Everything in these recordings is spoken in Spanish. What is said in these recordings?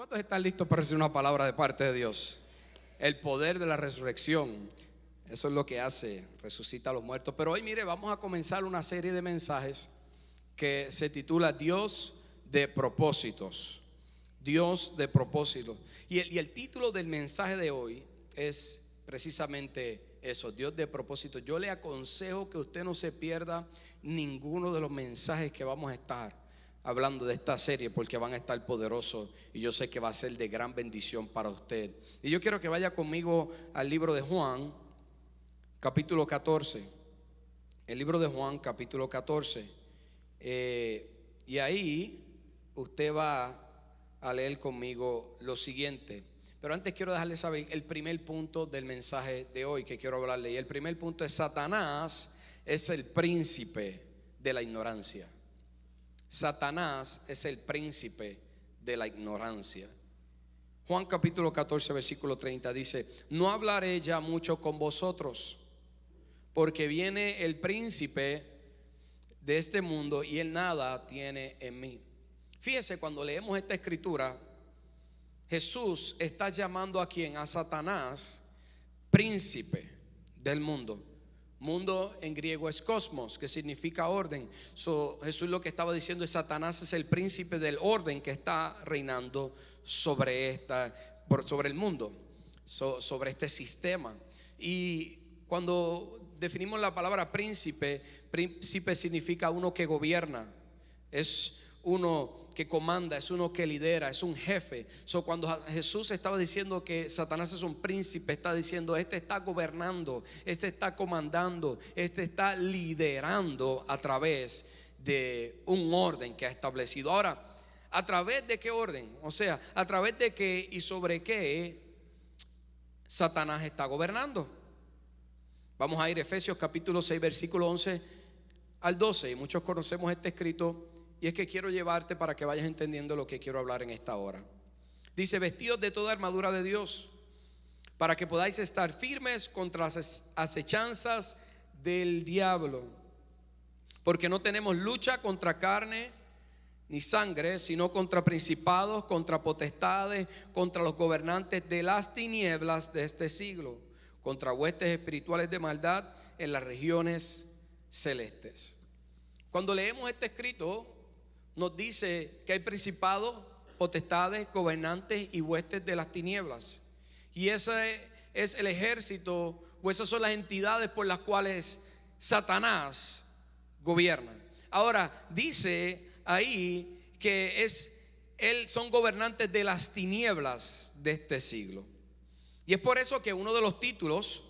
¿Cuántos están listos para recibir una palabra de parte de Dios? El poder de la resurrección, eso es lo que hace, resucita a los muertos. Pero hoy, mire, vamos a comenzar una serie de mensajes que se titula Dios de propósitos. Dios de propósitos. Y el título del mensaje de hoy es precisamente eso, Dios de propósitos. Yo le aconsejo que usted no se pierda ninguno de los mensajes que vamos a estar hablando de esta serie, porque van a estar poderosos y yo sé que va a ser de gran bendición para usted. Y yo quiero que vaya conmigo al libro de Juan, capítulo 14. El libro de Juan, capítulo 14. Y ahí usted va a leer conmigo lo siguiente. Pero antes quiero dejarle saber el primer punto del mensaje de hoy que quiero hablarle. Y el primer punto es: Satanás es el príncipe de la ignorancia. Satanás es el príncipe de la ignorancia. Juan capítulo 14 versículo 30 dice: no hablaré ya mucho con vosotros, porque viene el príncipe de este mundo y él nada tiene en mí. Fíjese, cuando leemos esta escritura, Jesús está llamando a quien, a Satanás, príncipe del mundo. Mundo en griego es cosmos, que significa orden. Jesús lo que estaba diciendo es: Satanás es el príncipe del orden que está reinando sobre el mundo, sobre este sistema. Y cuando definimos la palabra príncipe, príncipe significa uno que gobierna, es uno que comanda, es uno que lidera, es un jefe. Cuando Jesús estaba diciendo que Satanás es un príncipe, está diciendo: este está gobernando, este está comandando, este está liderando a través de un orden que ha establecido. Ahora, ¿a través de qué orden? O sea, ¿a través de qué y sobre qué Satanás está gobernando? Vamos a ir a Efesios capítulo 6 versículo 11 al 12. Y muchos conocemos este escrito, y es que quiero llevarte para que vayas entendiendo lo que quiero hablar en esta hora. Dice: vestidos de toda armadura de Dios, para que podáis estar firmes contra las acechanzas del diablo. Porque no tenemos lucha contra carne ni sangre, sino contra principados, contra potestades, contra los gobernantes de las tinieblas de este siglo, contra huestes espirituales de maldad en las regiones celestes. Cuando leemos este escrito, nos dice que hay principados, potestades, gobernantes y huestes de las tinieblas. Y ese es el ejército, o esas son las entidades por las cuales Satanás gobierna. Ahora, dice ahí que son gobernantes de las tinieblas de este siglo. Y es por eso que uno de los títulos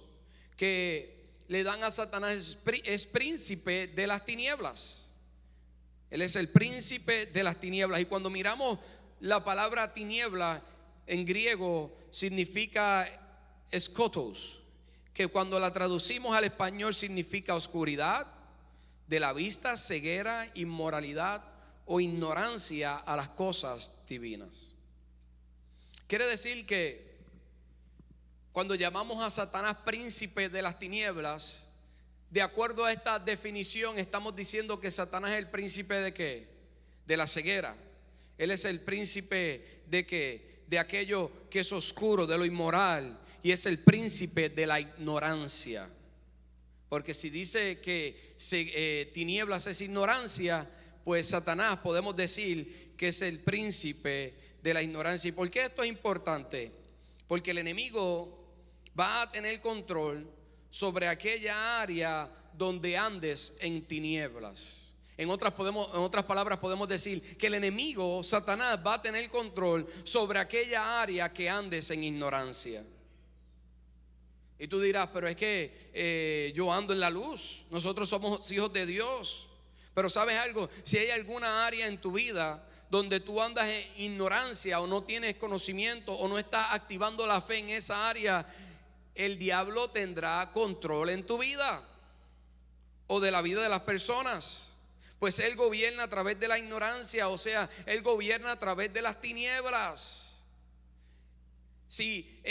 que le dan a Satanás es príncipe de las tinieblas. Él es el príncipe de las tinieblas. Y cuando miramos la palabra tiniebla en griego significa skotos, que cuando la traducimos al español significa oscuridad de la vista, ceguera, inmoralidad o ignorancia a las cosas divinas. Quiere decir que cuando llamamos a Satanás príncipe de las tinieblas, de acuerdo a esta definición, estamos diciendo que Satanás es el príncipe ¿de qué? De la ceguera. Él es el príncipe ¿de qué? De aquello que es oscuro, de lo inmoral. Y es el príncipe de la ignorancia. Porque si dice que tinieblas es ignorancia, pues Satanás podemos decir que es el príncipe de la ignorancia. ¿Y por qué esto es importante? Porque el enemigo va a tener control sobre aquella área donde andes en tinieblas. En otras palabras podemos decir que el enemigo, Satanás, va a tener control sobre aquella área que andes en ignorancia. Y tú dirás: pero es que yo ando en la luz, nosotros somos hijos de Dios. Pero ¿sabes algo? Si hay alguna área en tu vida donde tú andas en ignorancia, o no tienes conocimiento, o no estás activando la fe en esa área, el diablo tendrá control en tu vida o de la vida de las personas. Pues él gobierna a través de la ignorancia, o sea, él gobierna a través de las tinieblas. Si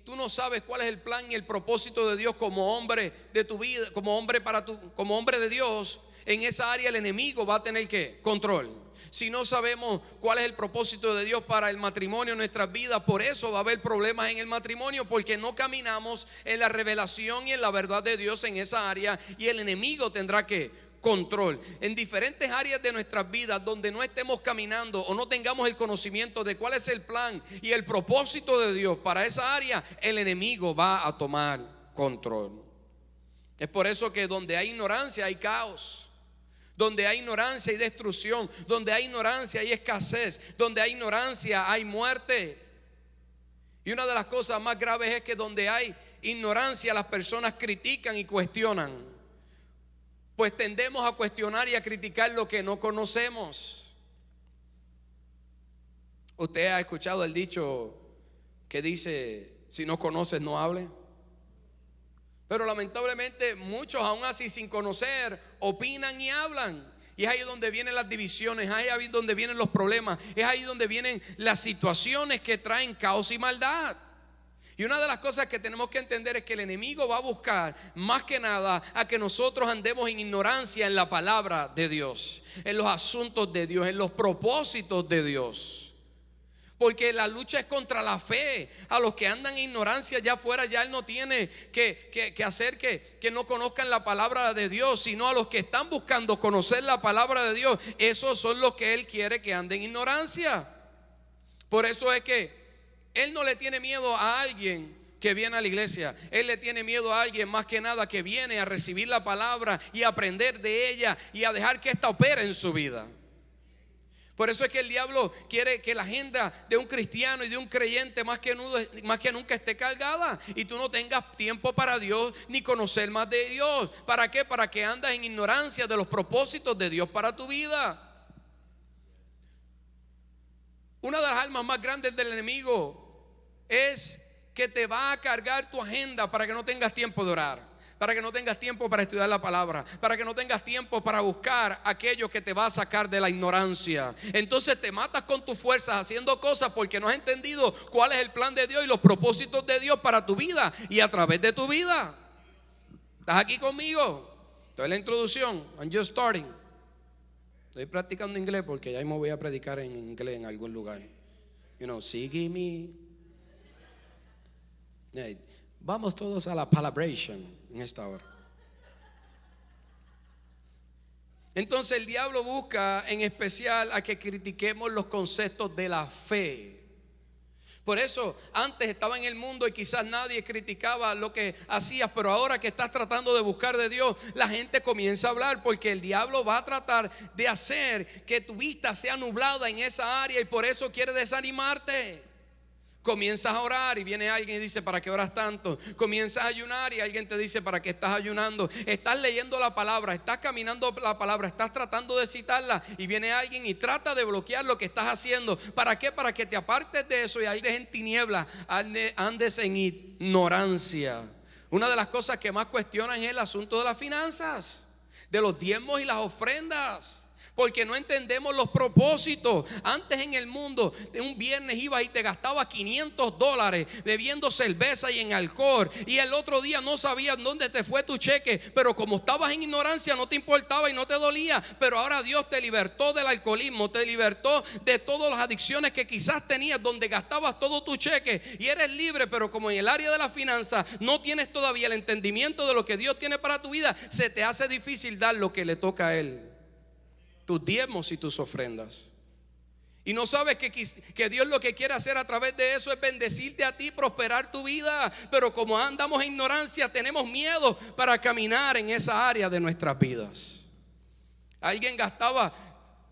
tú no sabes cuál es el plan y el propósito de Dios como hombre de tu vida, como hombre de Dios, en esa área el enemigo va a tener ¿qué? Control. si no sabemos cuál es el propósito de Dios para el matrimonio en nuestras vidas, por eso va a haber problemas en el matrimonio, porque no caminamos en la revelación y en la verdad de Dios en esa área, y el enemigo tendrá que control en diferentes áreas de nuestras vidas donde no estemos caminando o no tengamos el conocimiento de cuál es el plan y el propósito de Dios para esa área. El enemigo va a tomar control. Es por eso que donde hay ignorancia hay caos, donde hay ignorancia hay destrucción, donde hay ignorancia hay escasez, donde hay ignorancia hay muerte. Y una de las cosas más graves es que donde hay ignorancia las personas critican y cuestionan, pues tendemos a cuestionar y a criticar lo que no conocemos. Usted ha escuchado el dicho que dice: si no conoces, no hable. Pero lamentablemente muchos, aún así sin conocer, opinan y hablan. Y es ahí donde vienen las divisiones, es ahí donde vienen los problemas, es ahí donde vienen las situaciones que traen caos y maldad. Y una de las cosas que tenemos que entender es que el enemigo va a buscar más que nada a que nosotros andemos en ignorancia en la palabra de Dios, en los asuntos de Dios, en los propósitos de Dios. Porque la lucha es contra la fe. A los que andan en ignorancia allá afuera, ya Él no tiene que hacer que no conozcan la palabra de Dios, sino a los que están buscando conocer la palabra de Dios. Esos son los que Él quiere que anden en ignorancia. Por eso es que Él no le tiene miedo a alguien que viene a la iglesia. Él le tiene miedo a alguien más que nada que viene a recibir la palabra y a aprender de ella y a dejar que ésta opere en su vida. Por eso es que el diablo quiere que la agenda de un cristiano y de un creyente más que nunca esté cargada, y tú no tengas tiempo para Dios ni conocer más de Dios. ¿Para qué? Para que andas en ignorancia de los propósitos de Dios para tu vida. Una de las armas más grandes del enemigo es que te va a cargar tu agenda para que no tengas tiempo de orar, para que no tengas tiempo para estudiar la palabra, para que no tengas tiempo para buscar aquello que te va a sacar de la ignorancia. Entonces te matas con tus fuerzas haciendo cosas porque no has entendido cuál es el plan de Dios y los propósitos de Dios para tu vida y a través de tu vida. ¿Estás aquí conmigo? Esto es la introducción. I'm just starting. Estoy practicando inglés porque ya me voy a predicar en inglés en algún lugar. Sígueme. Vamos todos a la palabration en esta hora. Entonces el diablo busca en especial a que critiquemos los conceptos de la fe. Por eso antes estaba en el mundo y quizás nadie criticaba lo que hacías, pero ahora que estás tratando de buscar de Dios, la gente comienza a hablar, porque el diablo va a tratar de hacer que tu vista sea nublada en esa área, y por eso quiere desanimarte. Comienzas a orar y viene alguien y dice: ¿para qué oras tanto? Comienzas a ayunar y alguien te dice: ¿para qué estás ayunando? Estás leyendo la palabra, estás caminando la palabra, estás tratando de citarla, y viene alguien y trata de bloquear lo que estás haciendo. ¿Para qué? Para que te apartes de eso y andes en tinieblas, andes en ignorancia. Una de las cosas que más cuestionan es el asunto de las finanzas, de los diezmos y las ofrendas, porque no entendemos los propósitos. Antes en el mundo, de un viernes ibas y te gastabas $500 bebiendo cerveza y en alcohol, y el otro día no sabías dónde te fue tu cheque, pero como estabas en ignorancia no te importaba y no te dolía. Pero ahora Dios te libertó del alcoholismo, te libertó de todas las adicciones que quizás tenías, donde gastabas todo tu cheque, y eres libre. Pero como en el área de la finanza no tienes todavía el entendimiento de lo que Dios tiene para tu vida, se te hace difícil dar lo que le toca a Él, tus diezmos y tus ofrendas. Y no sabes que Dios lo que quiere hacer a través de eso es bendecirte a ti, prosperar tu vida. Pero como andamos en ignorancia, tenemos miedo para caminar en esa área de nuestras vidas. Alguien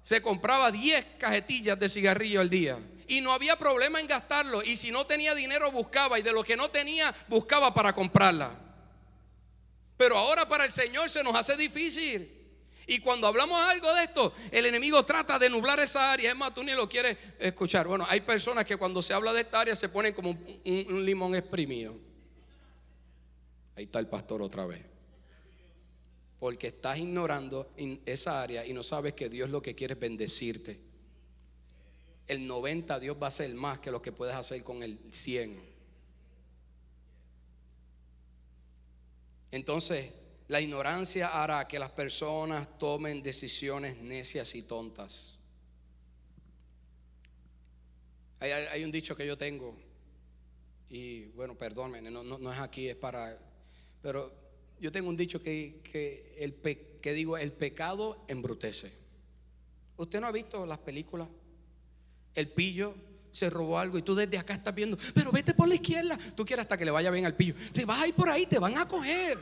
se compraba 10 cajetillas de cigarrillo al día y no había problema en gastarlo, y si no tenía dinero buscaba, y de lo que no tenía buscaba para comprarla. Pero ahora para el Señor se nos hace difícil. Y cuando hablamos algo de esto, el enemigo trata de nublar esa área. Es más, tú ni lo quieres escuchar. Bueno, hay personas que cuando se habla de esta área se ponen como un limón exprimido. Ahí está el pastor otra vez. Porque estás ignorando en esa área y no sabes que Dios lo que quiere es bendecirte. El 90 Dios va a hacer más que lo que puedes hacer con el 100. Entonces, la ignorancia hará que las personas tomen decisiones necias y tontas. Hay un dicho que yo tengo, y bueno, perdónenme, no es aquí, es para... Pero yo tengo un dicho que el pecado embrutece. ¿Usted no ha visto las películas? El pillo se robó algo y tú desde acá estás viendo, pero vete por la izquierda. Tú quieres hasta que le vaya bien al pillo. Te vas a ir por ahí, te van a coger.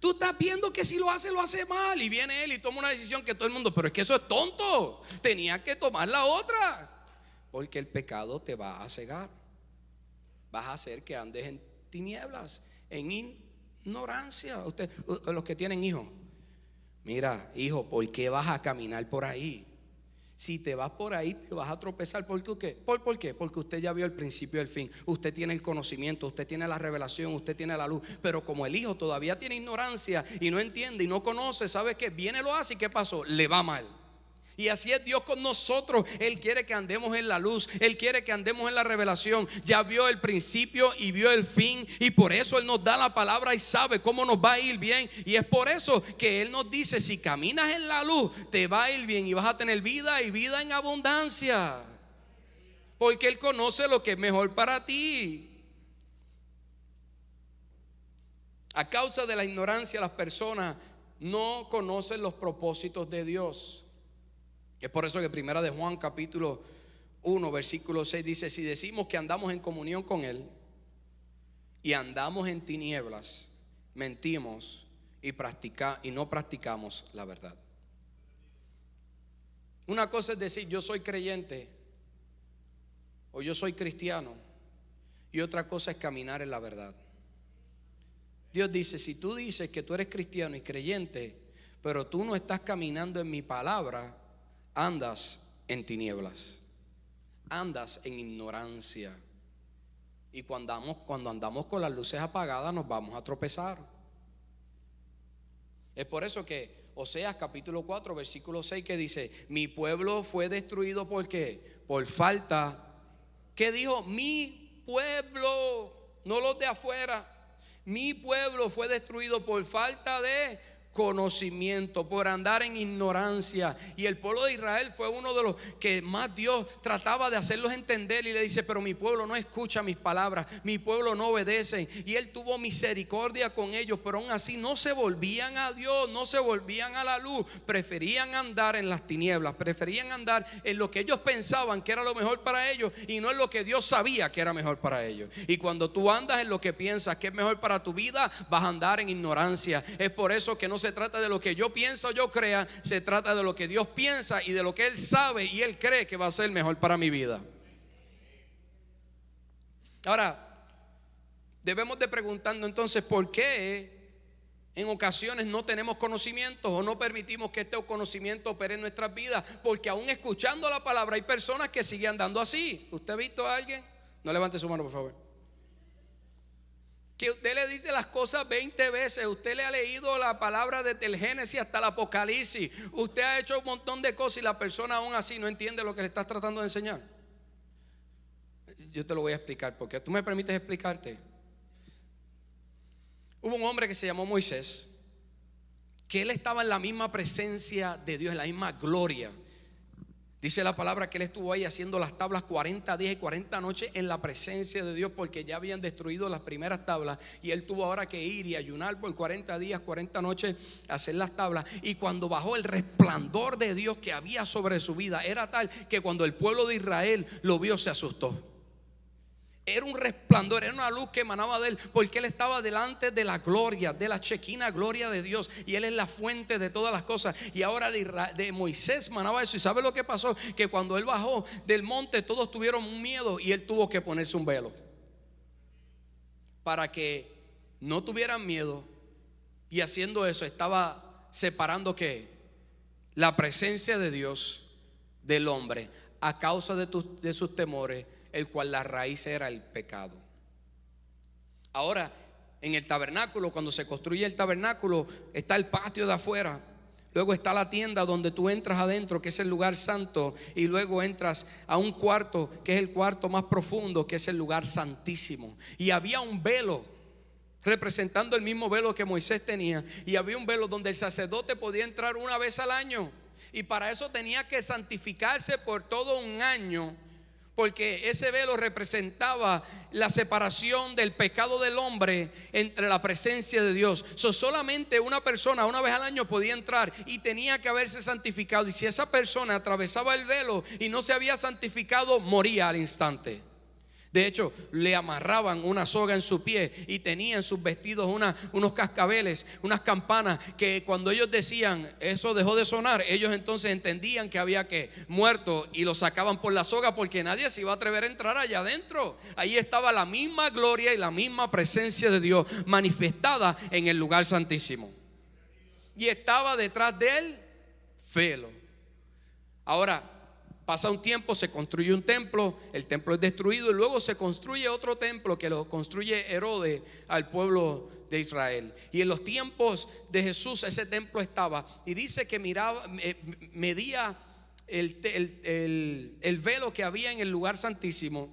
Tú estás viendo que si lo hace mal. Y viene él y toma una decisión que todo el mundo, pero es que eso es tonto. Tenía que tomar la otra. Porque el pecado te va a cegar. Vas a hacer que andes en tinieblas, en ignorancia. Los que tienen hijos, mira, hijo, ¿por qué vas a caminar por ahí? Si te vas por ahí, te vas a tropezar. ¿Por qué? ¿Por qué? Porque usted ya vio el principio y el fin. Usted tiene el conocimiento, usted tiene la revelación, usted tiene la luz. Pero como el hijo todavía tiene ignorancia y no entiende y no conoce, ¿sabe qué? Viene, lo hace y ¿qué pasó? Le va mal. Y así es Dios con nosotros. Él quiere que andemos en la luz. Él quiere que andemos en la revelación. Ya vio el principio y vio el fin. Y por eso Él nos da la palabra y sabe cómo nos va a ir bien. Y es por eso que Él nos dice: si caminas en la luz, te va a ir bien y vas a tener vida y vida en abundancia. Porque Él conoce lo que es mejor para ti. A causa de la ignorancia, las personas no conocen los propósitos de Dios. Es por eso que primera de Juan capítulo 1 versículo 6 dice: si decimos que andamos en comunión con Él y andamos en tinieblas, mentimos y no practicamos la verdad. Una cosa es decir yo soy creyente o yo soy cristiano, y otra cosa es caminar en la verdad. Dios dice: si tú dices que tú eres cristiano y creyente, pero tú no estás caminando en mi palabra, andas en tinieblas, andas en ignorancia. Y cuando andamos con las luces apagadas, nos vamos a tropezar. Es por eso que Oseas capítulo 4 versículo 6 que dice: mi pueblo fue destruido ¿por qué? Por falta. ¿Qué dijo? Mi pueblo, no los de afuera. Mi pueblo fue destruido por falta de conocimiento, por andar en ignorancia. Y el pueblo de Israel fue uno de los que más Dios trataba de hacerlos entender, y le dice: pero mi pueblo no escucha mis palabras, mi pueblo no obedece. Y Él tuvo misericordia con ellos, pero aún así no se volvían a Dios, no se volvían a la luz. Preferían andar en las tinieblas, preferían andar en lo que ellos pensaban que era lo mejor para ellos, y no en lo que Dios sabía que era mejor para ellos. Y cuando tú andas en lo que piensas que es mejor para tu vida, vas a andar en ignorancia. Es por eso que no se trata de lo que yo pienso o yo crea, se trata de lo que Dios piensa y de lo que Él sabe y Él cree que va a ser mejor para mi vida. Ahora, debemos de preguntarnos entonces: ¿por qué en ocasiones no tenemos conocimiento o no permitimos que este conocimiento opere en nuestras vidas? Porque aún escuchando la palabra hay personas que siguen andando así. ¿Usted ha visto a alguien? No levante su mano, por favor. Que usted le dice las cosas 20 veces. Usted le ha leído la palabra desde el Génesis hasta el Apocalipsis. Usted ha hecho un montón de cosas y la persona aún así no entiende lo que le estás tratando de enseñar. Yo te lo voy a explicar, porque tú me permites explicarte. Hubo un hombre que se llamó Moisés, que él estaba en la misma presencia de Dios, en la misma gloria. Dice la palabra que él estuvo ahí haciendo las tablas 40 días y 40 noches en la presencia de Dios, porque ya habían destruido las primeras tablas, y él tuvo ahora que ir y ayunar por 40 días, 40 noches a hacer las tablas. Y cuando bajó, el resplandor de Dios que había sobre su vida era tal que cuando el pueblo de Israel lo vio, se asustó. Era un resplandor, era una luz que emanaba de él, porque él estaba delante de la gloria, de la chequina gloria de Dios, y él es la fuente de todas las cosas. Y ahora de Moisés emanaba eso. ¿Y sabe lo que pasó? Que cuando él bajó del monte, todos tuvieron miedo y él tuvo que ponerse un velo para que no tuvieran miedo. Y haciendo eso estaba separando ¿qué? La presencia de Dios del hombre, a causa de sus temores, el cual la raíz era el pecado. Ahora, en el tabernáculo, cuando se construye el tabernáculo, está el patio de afuera. Luego está la tienda donde tú entras adentro, que es el lugar santo. Y luego entras a un cuarto, que es el cuarto más profundo, que es el lugar santísimo. Y había un velo representando el mismo velo que Moisés tenía. Y había un velo donde el sacerdote podía entrar una vez al año. Y para eso tenía que santificarse por todo un año, porque ese velo representaba la separación del pecado del hombre entre la presencia de Dios. Solamente una persona una vez al año podía entrar y tenía que haberse santificado. Y si esa persona atravesaba el velo y no se había santificado, moría al instante. De hecho, le amarraban una soga en su pie y tenía en sus vestidos unos cascabeles, unas campanas, que cuando ellos decían eso dejó de sonar, ellos entonces entendían que había muerto, y lo sacaban por la soga, porque nadie se iba a atrever a entrar allá adentro. Ahí estaba la misma gloria y la misma presencia de Dios manifestada en el lugar santísimo, y estaba detrás del velo. Ahora, pasa un tiempo, se construye un templo, el templo es destruido y luego se construye otro templo que lo construye Herodes al pueblo de Israel. Y en los tiempos de Jesús ese templo estaba, y dice que medía el velo que había en el lugar santísimo,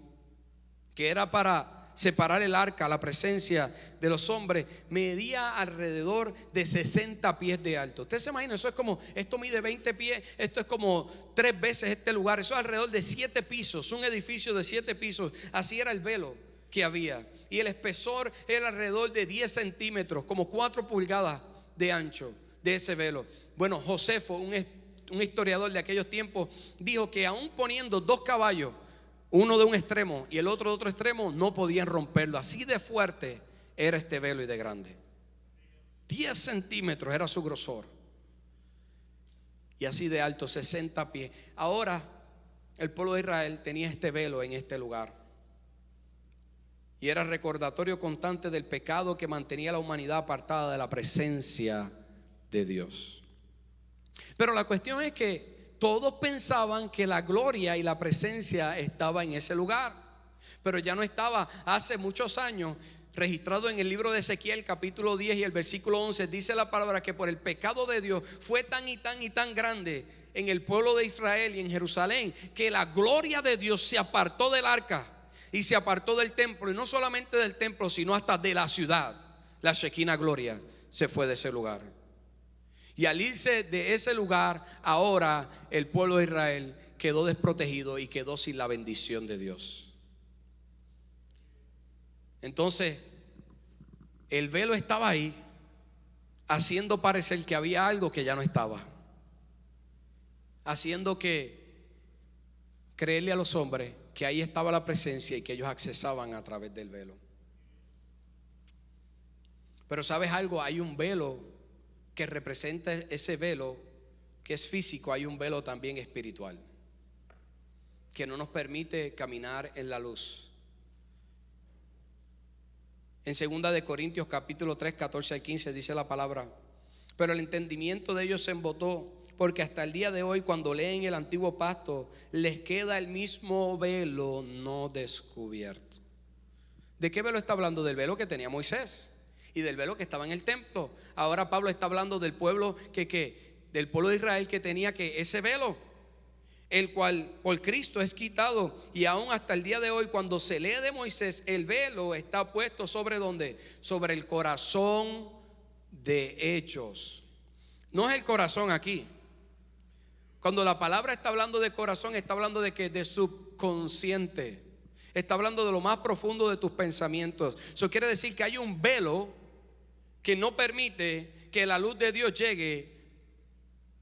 que era para separar el arca, la presencia de los hombres, medía alrededor de 60 pies de alto. Usted se imagina, eso es como, esto mide 20 pies, esto es como 3 veces este lugar, eso es alrededor de 7 pisos, un edificio de 7 pisos. Así era el velo que había, y el espesor era alrededor de 10 centímetros, como 4 pulgadas de ancho de ese velo. Bueno, Josefo, un historiador de aquellos tiempos, dijo que aún poniendo 2 caballos, uno de un extremo y el otro de otro extremo, no podían romperlo. Así de fuerte era este velo y de grande. 10 centímetros era su grosor, y así de alto, 60 pies. Ahora el pueblo de Israel tenía este velo en este lugar, y era recordatorio constante del pecado que mantenía a la humanidad apartada de la presencia de Dios. Pero la cuestión es que todos pensaban que la gloria y la presencia estaba en ese lugar, pero ya no estaba. Hace muchos años, registrado en el libro de Ezequiel capítulo 10 y el versículo 11, dice la palabra que por el pecado de Dios fue tan y tan y tan grande en el pueblo de Israel y en Jerusalén, que la gloria de Dios se apartó del arca y se apartó del templo, y no solamente del templo, sino hasta de la ciudad. La Shekinah gloria se fue de ese lugar. Y al irse de ese lugar, ahora el pueblo de Israel quedó desprotegido y quedó sin la bendición de Dios. Entonces, el velo estaba ahí, haciendo parecer que había algo que ya no estaba, haciendo creerle a los hombres que ahí estaba la presencia y que ellos accesaban a través del velo. Pero ¿sabes algo? Hay un velo que representa ese velo que es físico. Hay un velo también espiritual que no nos permite caminar en la luz. En 2 de Corintios capítulo 3, 14 al 15 dice la palabra: pero el entendimiento de ellos se embotó, porque hasta el día de hoy, cuando leen el antiguo pacto, les queda el mismo velo no descubierto. ¿De qué velo está hablando? Del velo que tenía Moisés y del velo que estaba en el templo. Ahora Pablo está hablando del pueblo del pueblo de Israel, que tenía ese velo, el cual por Cristo es quitado. Y aún hasta el día de hoy, cuando se lee de Moisés, el velo está puesto sobre ¿dónde? Sobre el corazón de ellos. No es el corazón aquí. Cuando la palabra está hablando de corazón, está hablando de subconsciente. Está hablando de lo más profundo de tus pensamientos. Eso quiere decir que hay un velo que no permite que la luz de Dios llegue,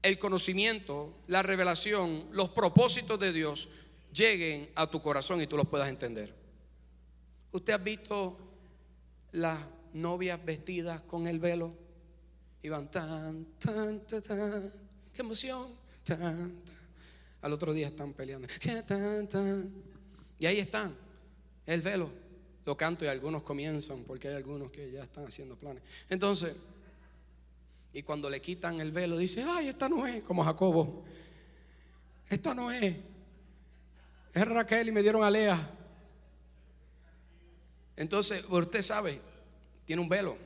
el conocimiento, la revelación, los propósitos de Dios lleguen a tu corazón y tú los puedas entender. ¿Usted ha visto las novias vestidas con el velo? Y van tan, tan, tan, tan, qué emoción, tan, tan. Al otro día están peleando, qué tan, tan. Y ahí están, el velo. Lo canto y algunos comienzan, porque hay algunos que ya están haciendo planes. Entonces, y cuando le quitan el velo, dice: ay, esta no es, como Jacobo, esta no es Raquel y me dieron a Lea. Entonces, usted sabe, tiene un velo.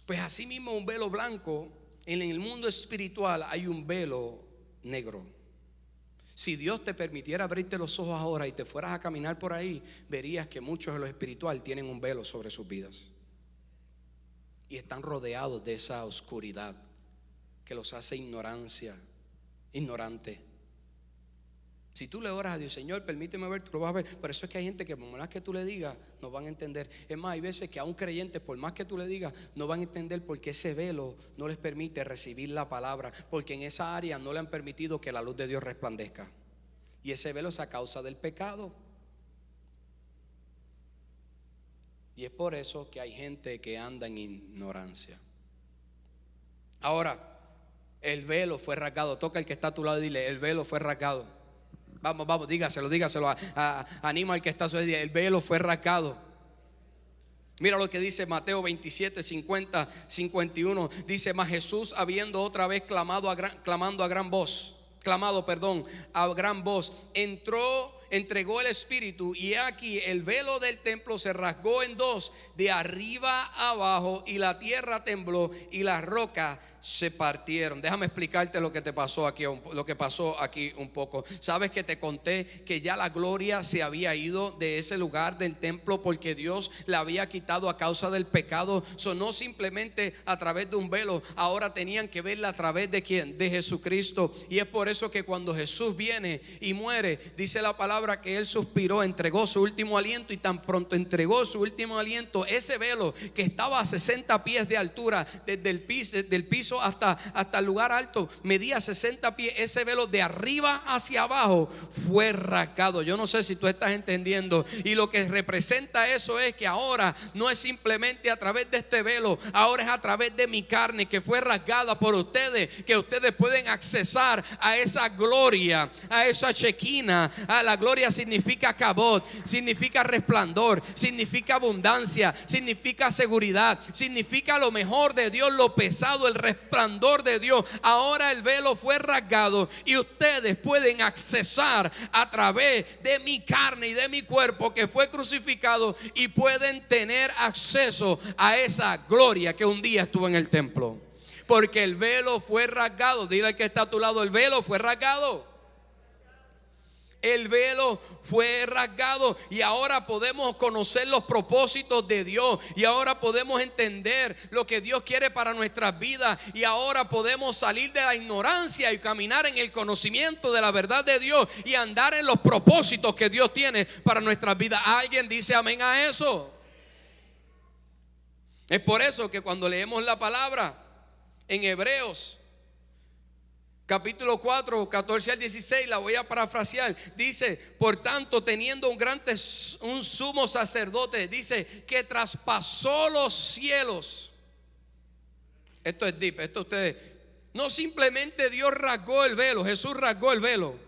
Pues así mismo, un velo blanco, en el mundo espiritual hay un velo negro. Si Dios te permitiera abrirte los ojos ahora y te fueras a caminar por ahí, verías que muchos de los espiritual tienen un velo sobre sus vidas y están rodeados de esa oscuridad que los hace ignorante. Si tú le oras a Dios, Señor, permíteme ver, tú lo vas a ver. Por eso es que hay gente que por más que tú le digas, no van a entender. Es más, hay veces que a un creyente, por más que tú le digas, no van a entender porque ese velo no les permite recibir la palabra. Porque en esa área no le han permitido que la luz de Dios resplandezca. Y ese velo es a causa del pecado. Y es por eso que hay gente que anda en ignorancia. Ahora, el velo fue rasgado. Toca el que está a tu lado y dile, el velo fue rasgado. Vamos, dígaselo. Anima al que está a su lado. El velo fue rasgado. Mira lo que dice Mateo 27, 50, 51. Dice, mas Jesús, habiendo otra vez clamado a gran voz, entregó el Espíritu, y aquí el velo del templo se rasgó en dos, de arriba a abajo, y la tierra tembló y las rocas se partieron. Déjame explicarte lo que pasó aquí un poco. Sabes que te conté que ya la gloria se había ido de ese lugar del templo porque Dios la había quitado a causa del pecado. No simplemente a través de un velo, ahora tenían que verla a través de ¿quién? De Jesucristo. Y es por eso que cuando Jesús viene y muere, dice la palabra que Él suspiró, entregó su último aliento, y tan pronto entregó su último aliento, ese velo que estaba a 60 pies de altura, desde el piso hasta el lugar alto, medía 60 pies, ese velo de arriba hacia abajo fue rasgado. Yo no sé si tú estás entendiendo, y lo que representa eso es que ahora no es simplemente a través de este velo, ahora es a través de mi carne que fue rasgada por ustedes, que ustedes pueden accesar a esa gloria, a esa Shekinah. A la gloria significa cabot, significa resplandor, significa abundancia, significa seguridad, significa lo mejor de Dios, lo pesado, el resplandor de Dios. Ahora el velo fue rasgado y ustedes pueden accesar a través de mi carne y de mi cuerpo que fue crucificado, y pueden tener acceso a esa gloria que un día estuvo en el templo, porque el velo fue rasgado. Dile al que está a tu lado, el velo fue rasgado. El velo fue rasgado, y ahora podemos conocer los propósitos de Dios, y ahora podemos entender lo que Dios quiere para nuestras vidas, y ahora podemos salir de la ignorancia y caminar en el conocimiento de la verdad de Dios y andar en los propósitos que Dios tiene para nuestras vidas. ¿Alguien dice amén a eso? Es por eso que cuando leemos la palabra en Hebreos capítulo 4, 14 al 16, la voy a parafrasear. Dice, por tanto, teniendo un sumo sacerdote, dice, que traspasó los cielos. Esto es deep, esto ustedes. No simplemente Dios rasgó el velo, Jesús rasgó el velo,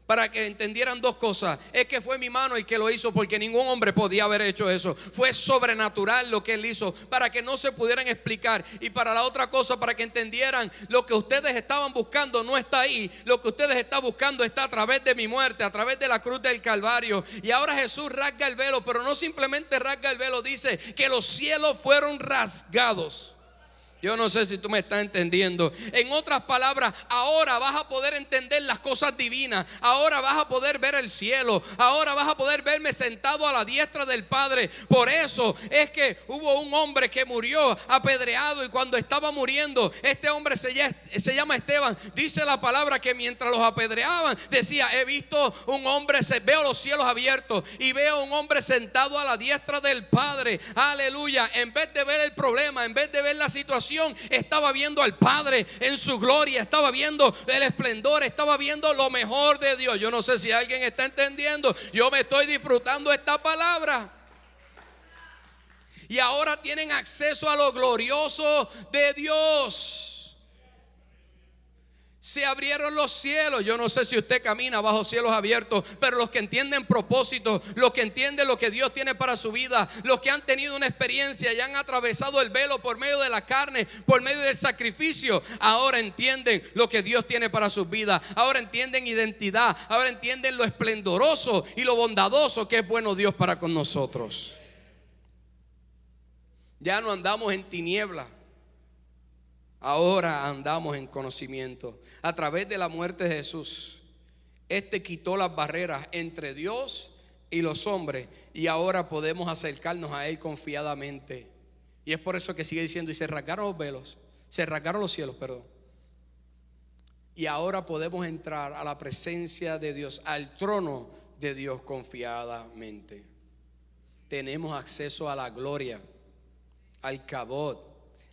para que entendieran dos cosas. Es que fue mi mano el que lo hizo, porque ningún hombre podía haber hecho eso. Fue sobrenatural lo que Él hizo, para que no se pudieran explicar. Y para la otra cosa, para que entendieran lo que ustedes estaban buscando no está ahí. Lo que ustedes están buscando está a través de mi muerte, a través de la cruz del Calvario. Y ahora Jesús rasga el velo, pero no simplemente rasga el velo, dice que los cielos fueron rasgados. Yo no sé si tú me estás entendiendo. En otras palabras, ahora vas a poder entender las cosas divinas. Ahora vas a poder ver el cielo. Ahora vas a poder verme sentado a la diestra del Padre. Por eso es que hubo un hombre que murió apedreado, y cuando estaba muriendo, este hombre se llama Esteban. Dice la palabra que mientras los apedreaban, decía, he visto un hombre, veo los cielos abiertos y veo un hombre sentado a la diestra del Padre. Aleluya. En vez de ver el problema, en vez de ver la situación, estaba viendo al Padre en su gloria, estaba viendo el esplendor, estaba viendo lo mejor de Dios. Yo no sé si alguien está entendiendo. Yo me estoy disfrutando esta palabra. Y ahora tienen acceso a lo glorioso de Dios. Se abrieron los cielos. Yo no sé si usted camina bajo cielos abiertos, pero los que entienden propósito, los que entienden lo que Dios tiene para su vida, los que han tenido una experiencia y han atravesado el velo por medio de la carne, por medio del sacrificio, ahora entienden lo que Dios tiene para sus vidas. Ahora entienden identidad, ahora entienden lo esplendoroso y lo bondadoso que es bueno Dios para con nosotros. Ya no andamos en tinieblas, ahora andamos en conocimiento. A través de la muerte de Jesús, quitó las barreras entre Dios y los hombres, y ahora podemos acercarnos a Él confiadamente. Y es por eso que sigue diciendo, y se rasgaron los velos, se rasgaron los cielos, perdón. Y ahora podemos entrar a la presencia de Dios, al trono de Dios confiadamente. Tenemos acceso a la gloria, al kabod,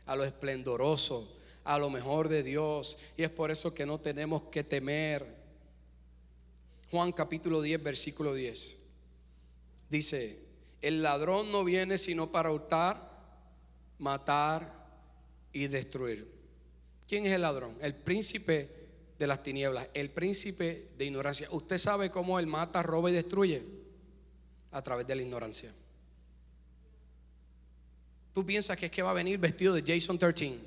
a lo esplendoroso, a lo mejor de Dios. Y es por eso que no tenemos que temer. Juan capítulo 10, versículo 10. Dice: el ladrón no viene sino para hurtar, matar y destruir. ¿Quién es el ladrón? El príncipe de las tinieblas, el príncipe de ignorancia. ¿Usted sabe cómo él mata, roba y destruye? A través de la ignorancia. Tú piensas que es que va a venir vestido de Jason 13,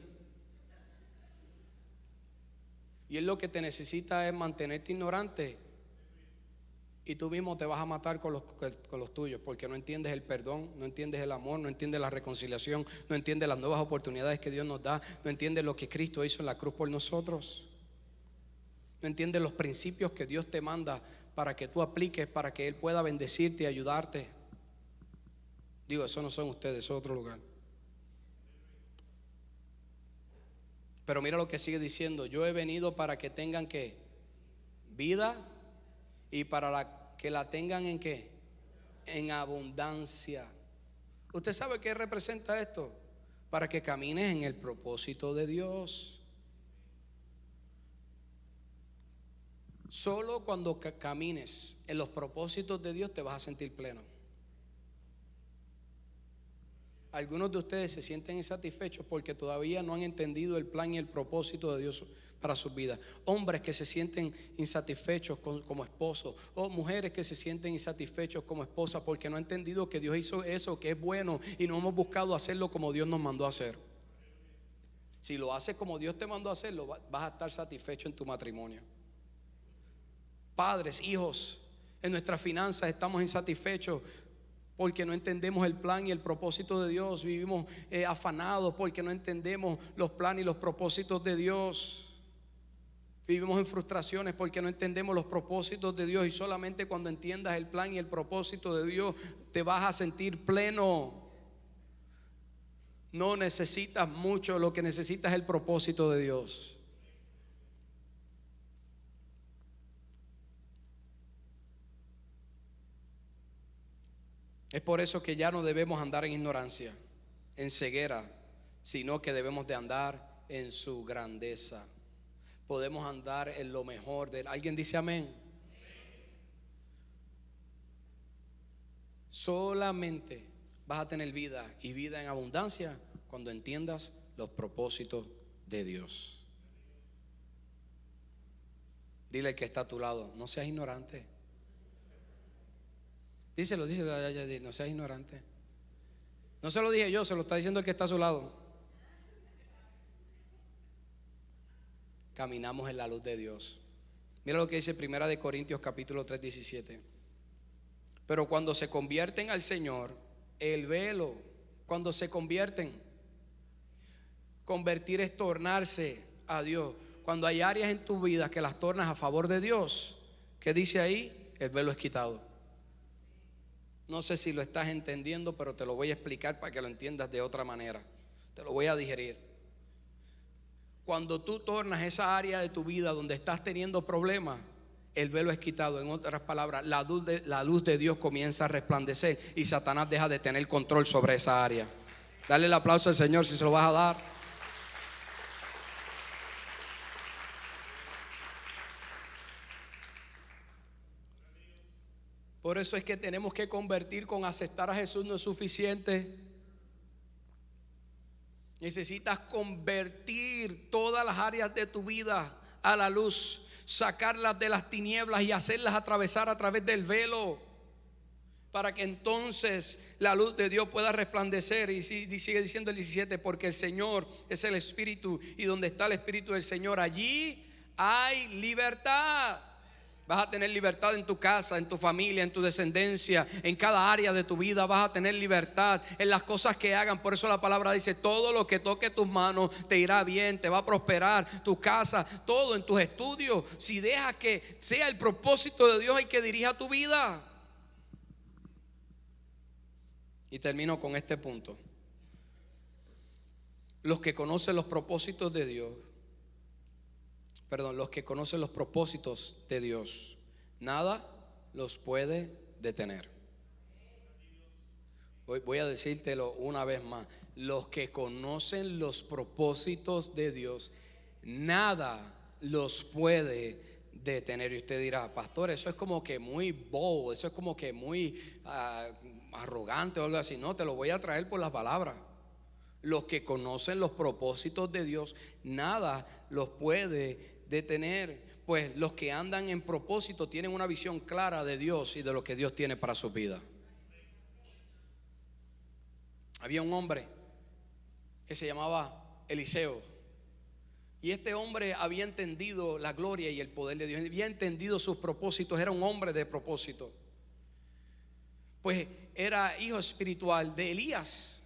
y él lo que te necesita es mantenerte ignorante, y tú mismo te vas a matar con los tuyos, porque no entiendes el perdón, no entiendes el amor, no entiendes la reconciliación, no entiendes las nuevas oportunidades que Dios nos da, no entiendes lo que Cristo hizo en la cruz por nosotros, no entiendes los principios que Dios te manda para que tú apliques, para que Él pueda bendecirte y ayudarte. Digo, eso no son ustedes, eso es otro lugar. Pero mira lo que sigue diciendo: yo he venido para que tengan ¿qué? Vida, y para que la tengan ¿en qué? En abundancia. ¿Usted sabe qué representa esto? Para que camines en el propósito de Dios. Solo cuando camines en los propósitos de Dios te vas a sentir pleno. Algunos de ustedes se sienten insatisfechos porque todavía no han entendido el plan y el propósito de Dios para sus vidas. Hombres que se sienten insatisfechos como esposos, o mujeres que se sienten insatisfechos como esposas porque no han entendido que Dios hizo eso, que es bueno, y no hemos buscado hacerlo como Dios nos mandó a hacer. Si lo haces como Dios te mandó a hacerlo, vas a estar satisfecho en tu matrimonio. Padres, hijos, en nuestras finanzas estamos insatisfechos porque no entendemos el plan y el propósito de Dios. Vivimos afanados porque no entendemos los planes y los propósitos de Dios. Vivimos en frustraciones porque no entendemos los propósitos de Dios. Y solamente cuando entiendas el plan y el propósito de Dios te vas a sentir pleno. No necesitas mucho, lo que necesitas es el propósito de Dios. Es por eso que ya no debemos andar en ignorancia, en ceguera, sino que debemos de andar en su grandeza. Podemos andar en lo mejor de Él. ¿Alguien dice amén? Solamente vas a tener vida, y vida en abundancia, cuando entiendas los propósitos de Dios. Dile al que está a tu lado: no seas ignorante. Díselo, no seas ignorante. No se lo dije yo, se lo está diciendo el que está a su lado. Caminamos en la luz de Dios. Mira lo que dice 1 Corintios capítulo 3, 17. Pero cuando se convierten al Señor, el velo, cuando se convierten, convertir es tornarse a Dios. Cuando hay áreas en tu vida que las tornas a favor de Dios, ¿qué dice ahí? El velo es quitado. No sé si lo estás entendiendo, pero te lo voy a explicar para que lo entiendas de otra manera. Te lo voy a digerir. Cuando tú tornas esa área de tu vida donde estás teniendo problemas, el velo es quitado. En otras palabras, la luz de Dios comienza a resplandecer y Satanás deja de tener control sobre esa área. Dale el aplauso al Señor si se lo vas a dar. Por eso es que tenemos que convertir. Con aceptar a Jesús no es suficiente. Necesitas convertir todas las áreas de tu vida a la luz, sacarlas de las tinieblas y hacerlas atravesar a través del velo, para que entonces la luz de Dios pueda resplandecer. Y sigue diciendo el 17: porque el Señor es el Espíritu, y donde está el Espíritu del Señor, allí hay libertad. Vas a tener libertad en tu casa, en tu familia, en tu descendencia, en cada área de tu vida. Vas a tener libertad en las cosas que hagan. Por eso la palabra dice: todo lo que toque tus manos te irá bien, te va a prosperar, tu casa, todo, en tus estudios. Si dejas que sea el propósito de Dios el que dirija tu vida. Y termino con este punto: los que conocen los propósitos de Dios, los que conocen los propósitos de Dios, nada los puede detener. Voy a decírtelo una vez más. Los que conocen los propósitos de Dios, nada los puede detener. Y usted dirá, pastor, eso es como que muy bobo, eso es como que muy arrogante o algo así. No, te lo voy a traer por las palabras. Los que conocen los propósitos de Dios, nada los puede detener. Pues los que andan en propósito tienen una visión clara de Dios y de lo que Dios tiene para su vida. Había un hombre que se llamaba Eliseo. Y este hombre había entendido la gloria y el poder de Dios, había entendido sus propósitos, era un hombre de propósito. Pues era hijo espiritual de Elías.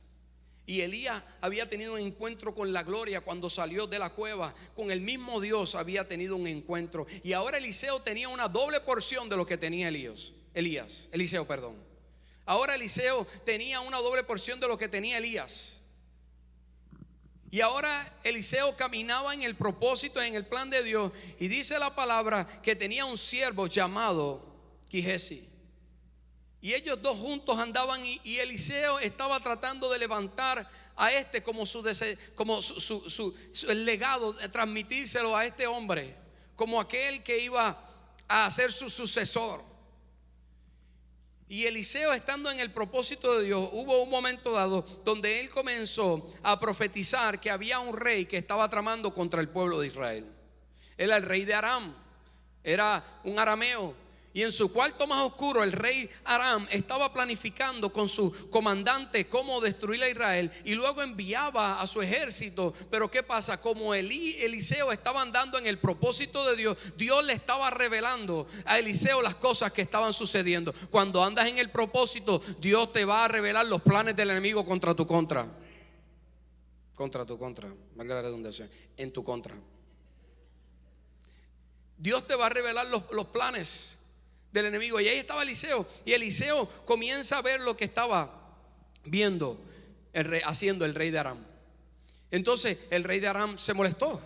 Y Elías había tenido un encuentro con la gloria cuando salió de la cueva. Con el mismo Dios había tenido un encuentro. Y ahora Eliseo tenía una doble porción de lo que tenía Eliseo. Ahora Eliseo tenía una doble porción de lo que tenía Elías. Y ahora Eliseo caminaba en el propósito, en el plan de Dios. Y dice la palabra que tenía un siervo llamado Gihesi. Y ellos dos juntos andaban y Eliseo estaba tratando de levantar a este como el legado, de transmitírselo a este hombre, como aquel que iba a ser su sucesor. Y Eliseo, estando en el propósito de Dios, hubo un momento dado donde él comenzó a profetizar que había un rey que estaba tramando contra el pueblo de Israel. Era el rey de Aram, era un arameo. Y en su cuarto más oscuro el rey Aram estaba planificando con su comandante cómo destruir a Israel. Y luego enviaba a su ejército. Pero ¿qué pasa? Como Eliseo estaba andando en el propósito de Dios, Dios le estaba revelando a Eliseo las cosas que estaban sucediendo. Cuando andas en el propósito, Dios te va a revelar los planes del enemigo contra tu contra. Contra tu contra, valga la redundancia, en tu contra. Dios te va a revelar los planes del enemigo. Y ahí estaba Eliseo. Y Eliseo comienza a ver lo que estaba viendo haciendo el rey de Aram. Entonces el rey de Aram se molestó.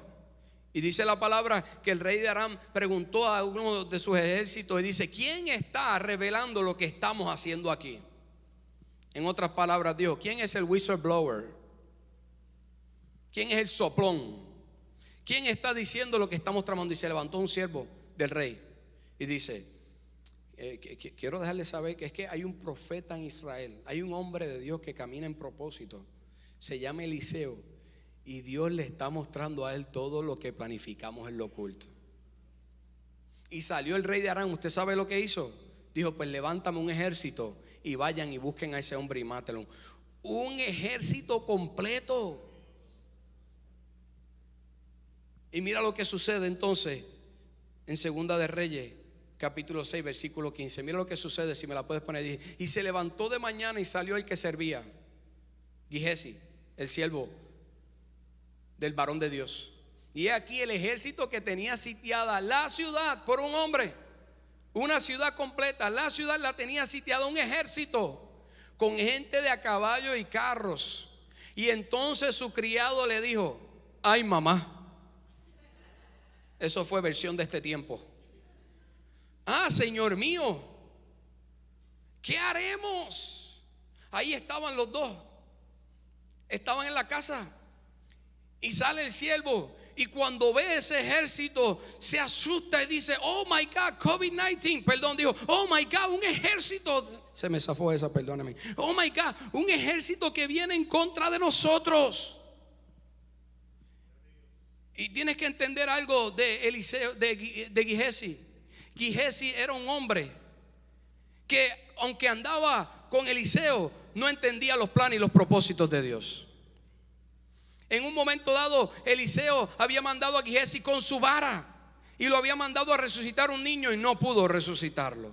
Y dice la palabra que el rey de Aram preguntó a uno de sus ejércitos y dice: ¿quién está revelando lo que estamos haciendo aquí? En otras palabras, dijo: ¿quién es el whistleblower? ¿Quién es el soplón? ¿Quién está diciendo lo que estamos tramando? Y se levantó un siervo del rey y dice: quiero dejarles saber que es que hay un profeta en Israel, hay un hombre de Dios que camina en propósito, se llama Eliseo, y Dios le está mostrando a él todo lo que planificamos en lo oculto. Y salió el rey de Aram. ¿Usted sabe lo que hizo? Dijo: pues levántame un ejército y vayan y busquen a ese hombre y mátelo. Un ejército completo. Y mira lo que sucede entonces en Segunda de Reyes, capítulo 6, versículo 15. Mira lo que sucede, si me la puedes poner. Y se levantó de mañana y salió el que servía, Gihesi, el siervo del varón de Dios. Y aquí el ejército que tenía sitiada la ciudad por un hombre. Una ciudad completa. La ciudad la tenía sitiada un ejército con gente de a caballo y carros. Y entonces su criado le dijo: ay, mamá. Eso fue versión de este tiempo. Ah, Señor mío, ¿qué haremos? Ahí estaban los dos. Estaban en la casa. Y sale el siervo. Y cuando ve ese ejército, se asusta y dice: oh my God, COVID-19. Perdón, dijo: oh my God, un ejército. Se me zafó esa, perdóneme. Oh my God, un ejército que viene en contra de nosotros. Y tienes que entender algo de Eliseo, de Gihesi. Gihesi era un hombre que, aunque andaba con Eliseo, no entendía los planes y los propósitos de Dios. En un momento dado, Eliseo había mandado a Gihesi con su vara y lo había mandado a resucitar un niño y no pudo resucitarlo.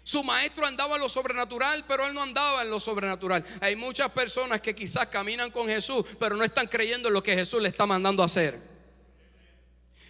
Su maestro andaba en lo sobrenatural, pero él no andaba en lo sobrenatural. Hay muchas personas que quizás caminan con Jesús, pero no están creyendo en lo que Jesús le está mandando a hacer.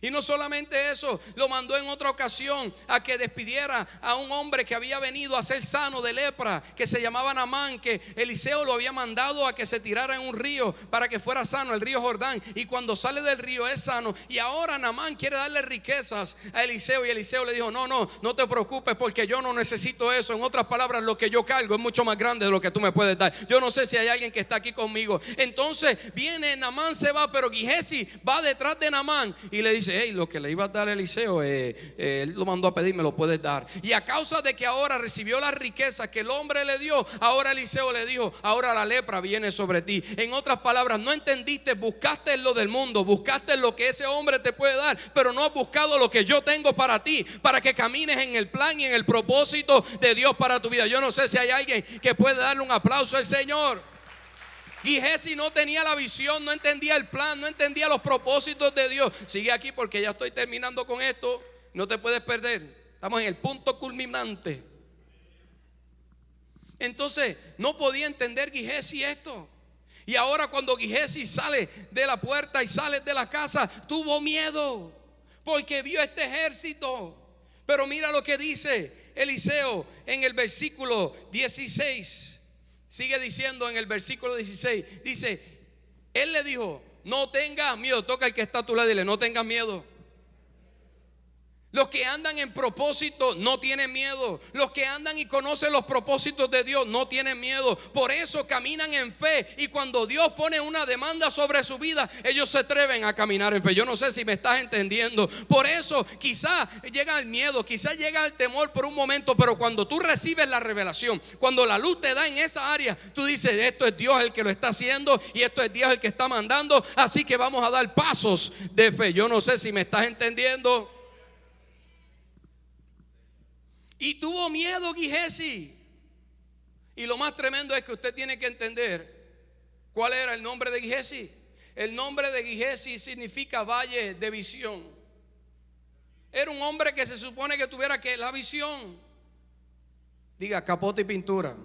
Y no solamente eso, lo mandó en otra ocasión a que despidiera a un hombre que había venido a ser sano de lepra, que se llamaba Naamán, que Eliseo lo había mandado a que se tirara en un río para que fuera sano, el río Jordán. Y cuando sale del río es sano. Y ahora Naamán quiere darle riquezas a Eliseo. Y Eliseo le dijo: no te preocupes, porque yo no necesito eso. En otras palabras, lo que yo cargo es mucho más grande de lo que tú me puedes dar. Yo no sé si hay alguien que está aquí conmigo. Entonces viene Naamán, se va, pero Gihesi va detrás de Naamán y le dice: hey, lo que le iba a dar a Eliseo, él lo mandó a pedir, me lo puedes dar. Y a causa de que ahora recibió la riqueza que el hombre le dio, ahora Eliseo le dijo: ahora la lepra viene sobre ti. En otras palabras, no entendiste, buscaste lo del mundo, buscaste lo que ese hombre te puede dar, pero no has buscado lo que yo tengo para ti, para que camines en el plan y en el propósito de Dios para tu vida. Yo no sé si hay alguien que puede darle un aplauso al Señor. Gihesi no tenía la visión, no entendía el plan, no entendía los propósitos de Dios. Sigue aquí porque ya estoy terminando con esto. No te puedes perder. Estamos en el punto culminante. Entonces no podía entender Gihesi esto. Y ahora cuando Gihesi sale de la puerta y sale de la casa, tuvo miedo porque vio este ejército. Pero mira lo que dice Eliseo en el versículo 16. Sigue diciendo en el versículo 16. Dice: él le dijo: no tengas miedo. Toca al que está a tu lado y dile: no tengas miedo. Los que andan en propósito no tienen miedo. Los que andan y conocen los propósitos de Dios no tienen miedo. Por eso caminan en fe. Y cuando Dios pone una demanda sobre su vida, ellos se atreven a caminar en fe. Yo no sé si me estás entendiendo. Por eso quizá llega el miedo, quizá llega el temor por un momento, pero cuando tú recibes la revelación, cuando la luz te da en esa área, tú dices: esto es Dios el que lo está haciendo y esto es Dios el que está mandando. Así que vamos a dar pasos de fe. Yo no sé si me estás entendiendo. Y tuvo miedo Gihesi. Y lo más tremendo es que usted tiene que entender cuál era el nombre de Gihesi. El nombre de Gihesi significa valle de visión. Era un hombre que se supone que tuviera que la visión. Diga: capote y pintura.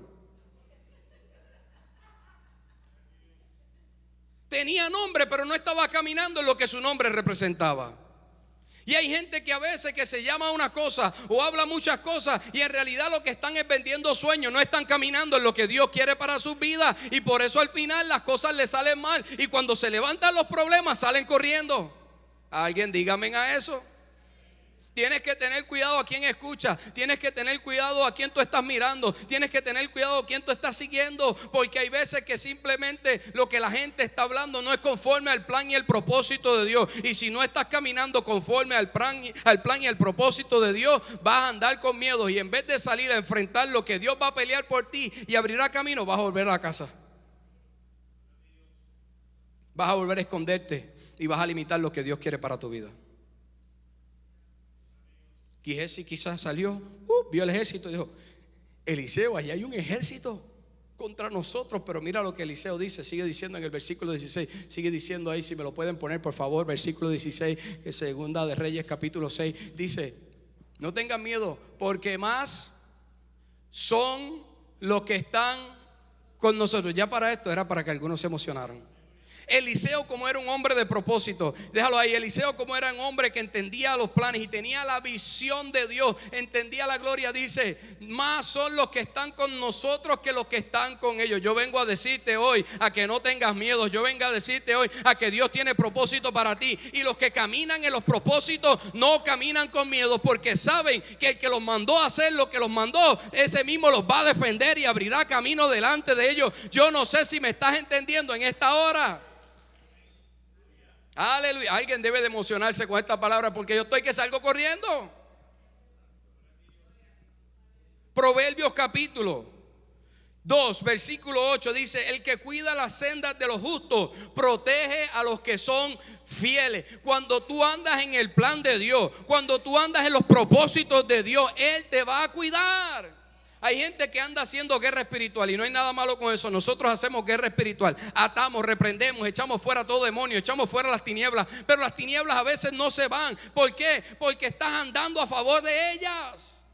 Tenía nombre, pero no estaba caminando en lo que su nombre representaba. Y hay gente que a veces que se llama una cosa o habla muchas cosas y en realidad lo que están es vendiendo sueños. No están caminando en lo que Dios quiere para sus vidas. Y por eso al final las cosas les salen mal. Y cuando se levantan los problemas salen corriendo. Alguien dígame a eso. Tienes que tener cuidado a quién escuchas. Tienes que tener cuidado a quién tú estás mirando. Tienes que tener cuidado a quién tú estás siguiendo. Porque hay veces que simplemente lo que la gente está hablando no es conforme al plan y el propósito de Dios. Y si no estás caminando conforme al plan y al propósito de Dios, vas a andar con miedo. Y en vez de salir a enfrentar lo que Dios va a pelear por ti y abrirá camino, vas a volver a la casa. Vas a volver a esconderte y vas a limitar lo que Dios quiere para tu vida. Gihesi quizás salió, vio el ejército y dijo: Eliseo, ahí hay un ejército contra nosotros. Pero mira lo que Eliseo dice, sigue diciendo en el versículo 16. Sigue diciendo ahí, si me lo pueden poner por favor, versículo 16, segunda de Reyes capítulo 6. Dice: no tengan miedo, porque más son los que están con nosotros. Ya para esto era para que algunos se emocionaran. Eliseo, como era un hombre de propósito, déjalo ahí. Eliseo, como era un hombre que entendía los planes y tenía la visión de Dios, entendía la gloria, dice: más son los que están con nosotros que los que están con ellos. Yo vengo a decirte hoy a que no tengas miedo. Yo vengo a decirte hoy a que Dios tiene propósito para ti. Y los que caminan en los propósitos no caminan con miedo, porque saben que el que los mandó a hacer lo que los mandó, ese mismo los va a defender y abrirá camino delante de ellos. Yo no sé si me estás entendiendo en esta hora. Aleluya. Alguien debe de emocionarse con esta palabra, porque yo estoy que salgo corriendo. Proverbios capítulo 2 versículo 8 dice: el que cuida las sendas de los justos protege a los que son fieles. Cuando tú andas en el plan de Dios, cuando tú andas en los propósitos de Dios, Él te va a cuidar. Hay gente que anda haciendo guerra espiritual y no hay nada malo con eso. Nosotros hacemos guerra espiritual. Atamos, reprendemos, echamos fuera todo demonio, echamos fuera las tinieblas. Pero las tinieblas a veces no se van. ¿Por qué? Porque estás andando a favor de ellas.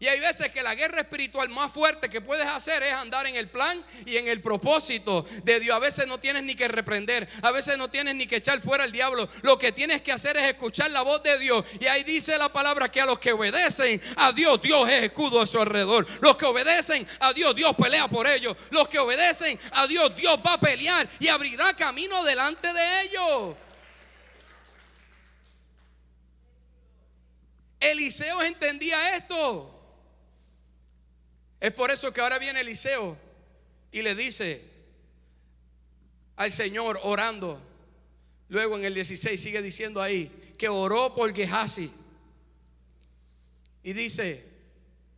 Y hay veces que la guerra espiritual más fuerte que puedes hacer es andar en el plan y en el propósito de Dios. A veces no tienes ni que reprender, a veces no tienes ni que echar fuera al diablo. Lo que tienes que hacer es escuchar la voz de Dios. Y ahí dice la palabra que a los que obedecen a Dios, Dios es escudo a su alrededor. Los que obedecen a Dios, Dios pelea por ellos. Los que obedecen a Dios, Dios va a pelear y abrirá camino delante de ellos. Eliseo entendía esto. Es por eso que ahora viene Eliseo y le dice al Señor orando. Luego en el 16 sigue diciendo ahí que oró por Gehazi. Y dice: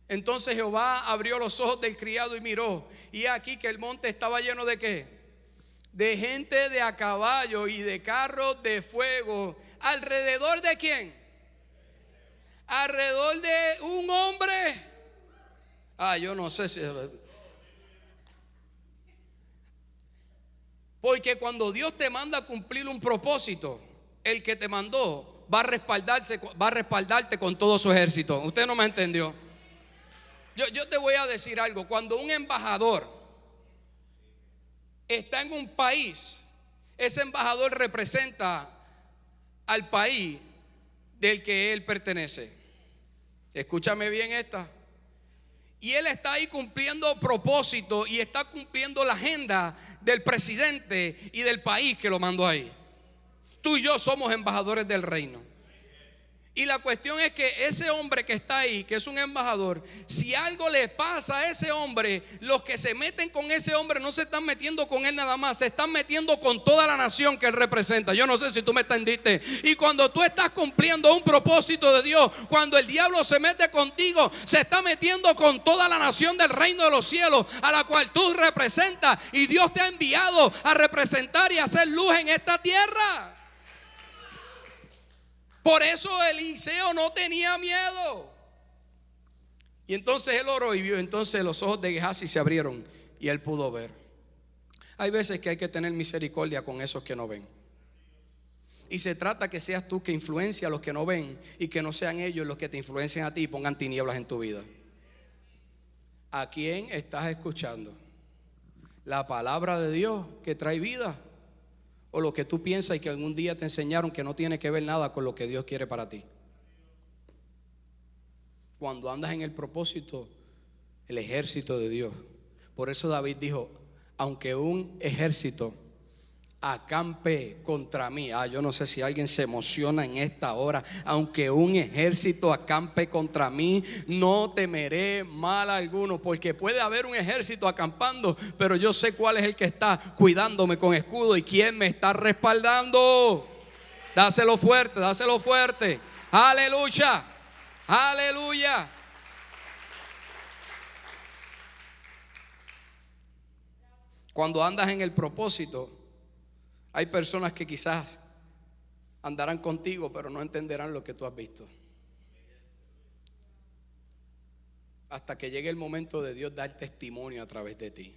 entonces Jehová abrió los ojos del criado y miró, y aquí que el monte estaba lleno de ¿qué? De gente de a caballo y de carros de fuego. ¿Alrededor de quién? Alrededor de un hombre. Yo no sé si... Porque cuando Dios te manda a cumplir un propósito, el que te mandó va a respaldarte con todo su ejército. Usted no me entendió. Yo te voy a decir algo. Cuando un embajador está en un país, ese embajador representa al país del que él pertenece. Escúchame bien esta. Y él está ahí cumpliendo propósito y está cumpliendo la agenda del presidente y del país que lo mandó ahí. Tú y yo somos embajadores del reino. Y la cuestión es que ese hombre que está ahí, que es un embajador, si algo le pasa a ese hombre, los que se meten con ese hombre no se están metiendo con él nada más, se están metiendo con toda la nación que él representa. Yo no sé si tú me entendiste. Y cuando tú estás cumpliendo un propósito de Dios, cuando el diablo se mete contigo, se está metiendo con toda la nación del reino de los cielos, a la cual tú representas. Y Dios te ha enviado a representar y a hacer luz en esta tierra. Por eso Eliseo no tenía miedo. Y entonces él oró y vio. Entonces los ojos de Gehazi se abrieron y él pudo ver. Hay veces que hay que tener misericordia con esos que no ven. Y se trata que seas tú que influencia a los que no ven, y que no sean ellos los que te influencien a ti y pongan tinieblas en tu vida. ¿A quién estás escuchando? ¿La palabra de Dios que trae vida? ¿O lo que tú piensas y que algún día te enseñaron que no tiene que ver nada con lo que Dios quiere para ti? Cuando andas en el propósito, el ejército de Dios. Por eso David dijo: aunque un ejército acampe contra mí. Yo no sé si alguien se emociona en esta hora. Aunque un ejército acampe contra mí, no temeré mal alguno. Porque puede haber un ejército acampando, pero yo sé cuál es el que está cuidándome con escudo y quién me está respaldando. Dáselo fuerte, dáselo fuerte. Aleluya, aleluya. Cuando andas en el propósito, hay personas que quizás andarán contigo, pero no entenderán lo que tú has visto. Hasta que llegue el momento de Dios dar testimonio a través de ti.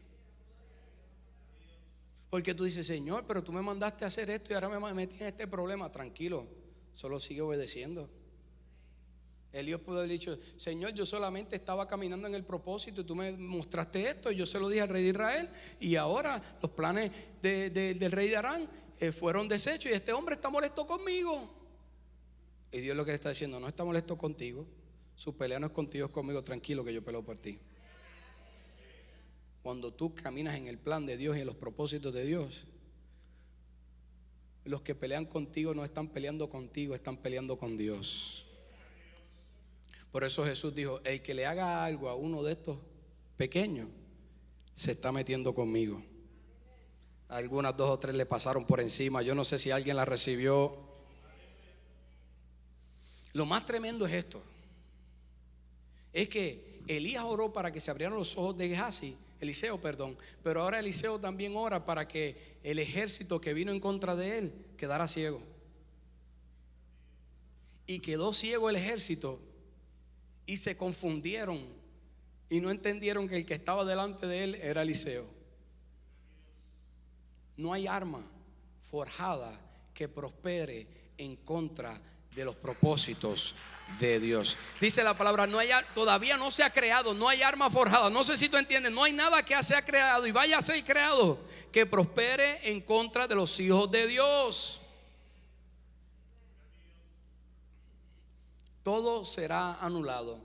Porque tú dices: Señor, pero tú me mandaste a hacer esto y ahora me metí en este problema. Tranquilo, solo sigue obedeciendo. Elías pudo haber dicho: Señor, yo solamente estaba caminando en el propósito y tú me mostraste esto, y yo se lo dije al rey de Israel, y ahora los planes del rey de Aram fueron deshechos y este hombre está molesto conmigo. Y Dios lo que le está diciendo: no está molesto contigo, su pelea no es contigo, es conmigo. Tranquilo, que yo peleo por ti. Cuando tú caminas en el plan de Dios y en los propósitos de Dios, los que pelean contigo no están peleando contigo, están peleando con Dios. Por eso Jesús dijo: el que le haga algo a uno de estos pequeños, se está metiendo conmigo. Algunas 2 o 3 le pasaron por encima. Yo no sé si alguien la recibió. Lo más tremendo es esto: es que Elías oró para que se abrieran los ojos de Eliseo, pero ahora Eliseo también ora para que el ejército que vino en contra de él quedara ciego. Y quedó ciego el ejército, y se confundieron y no entendieron que el que estaba delante de él era Eliseo. No hay arma forjada que prospere en contra de los propósitos de Dios. Dice la palabra, todavía no se ha creado, no hay arma forjada. No sé si tú entiendes, no hay nada que se ha creado y vaya a ser creado que prospere en contra de los hijos de Dios. Todo será anulado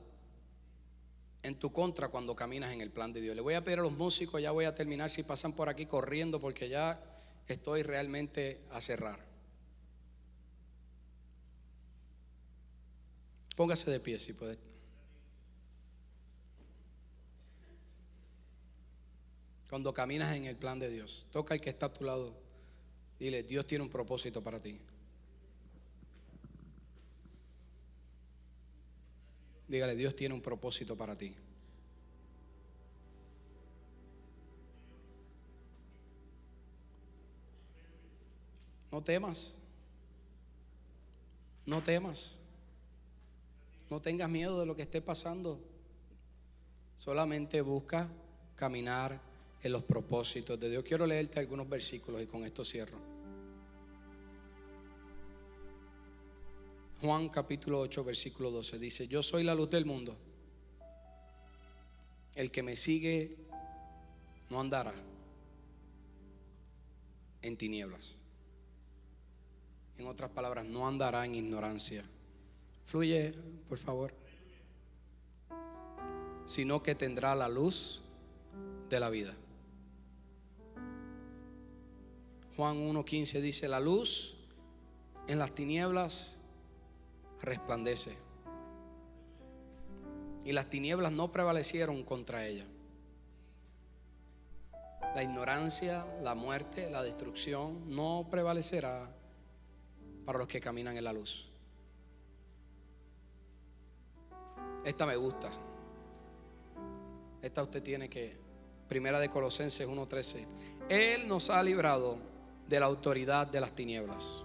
en tu contra cuando caminas en el plan de Dios. Le voy a pedir a los músicos, ya voy a terminar, si pasan por aquí corriendo, porque ya estoy realmente a cerrar. Póngase de pie si puede. Cuando caminas en el plan de Dios, toca al que está a tu lado, dile: Dios tiene un propósito para ti. Dígale: Dios tiene un propósito para ti. No temas. No temas. No tengas miedo de lo que esté pasando. Solamente busca caminar en los propósitos de Dios. Quiero leerte algunos versículos y con esto cierro. Juan capítulo 8 versículo 12 dice: yo soy la luz del mundo. El que me sigue no andará en tinieblas. En otras palabras, no andará en ignorancia. Fluye, por favor. Sino que tendrá la luz de la vida. Juan 1:15 dice: la luz en las tinieblas resplandece, y las tinieblas no prevalecieron contra ella. La ignorancia, la muerte, la destrucción no prevalecerá para los que caminan en la luz. Esta me gusta. Esta usted tiene que. Primera de Colosenses 1:13. Él nos ha librado de la autoridad de las tinieblas.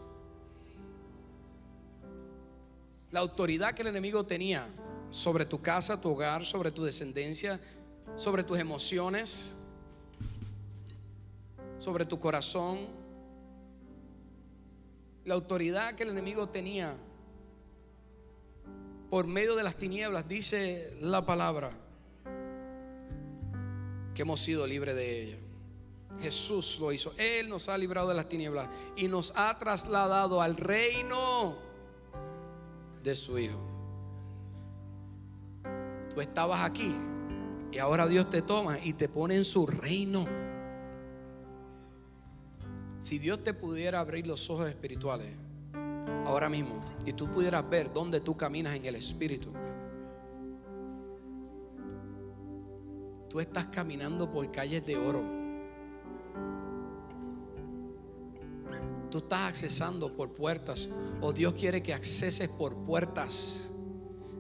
La autoridad que el enemigo tenía sobre tu casa, tu hogar, sobre tu descendencia, sobre tus emociones, sobre tu corazón. La autoridad que el enemigo tenía por medio de las tinieblas, dice la palabra que hemos sido libres de ella. Jesús lo hizo. Él nos ha librado de las tinieblas y nos ha trasladado al reino de su Hijo. Tú estabas aquí y ahora Dios te toma y te pone en su reino. Si Dios te pudiera abrir los ojos espirituales ahora mismo y tú pudieras ver dónde tú caminas en el Espíritu, tú estás caminando por calles de oro. Tú estás accesando por puertas, o Dios quiere que acceses por puertas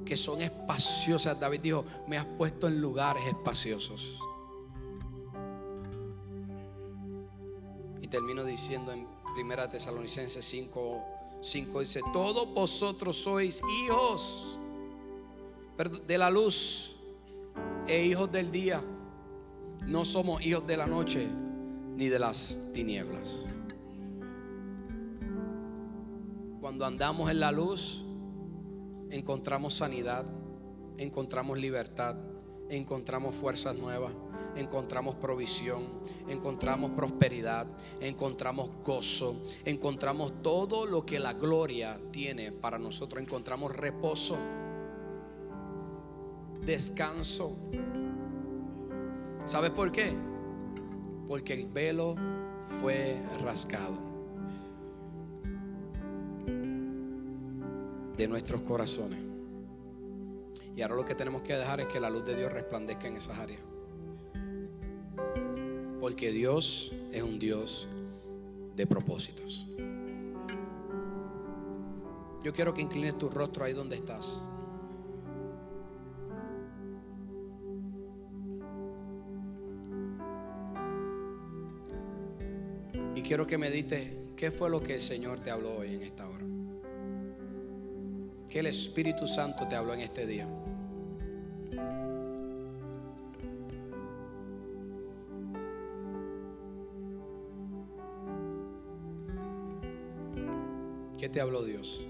que son espaciosas. David dijo: me has puesto en lugares espaciosos. Y termino diciendo en 1 Tesalonicenses 5:5 dice: todos vosotros sois hijos de la luz e hijos del día. No somos hijos de la noche ni de las tinieblas. Cuando andamos en la luz, encontramos sanidad, encontramos libertad, encontramos fuerzas nuevas, encontramos provisión, encontramos prosperidad, encontramos gozo, encontramos todo lo que la gloria tiene para nosotros. Encontramos reposo, descanso. ¿Sabes por qué? Porque el velo fue rasgado de nuestros corazones. Y ahora lo que tenemos que dejar es que la luz de Dios resplandezca en esas áreas. Porque Dios es un Dios de propósitos. Yo quiero que inclines tu rostro ahí donde estás. Y quiero que medites qué fue lo que el Señor te habló hoy en esta hora. Que el Espíritu Santo te habló en este día. ¿Qué te habló Dios?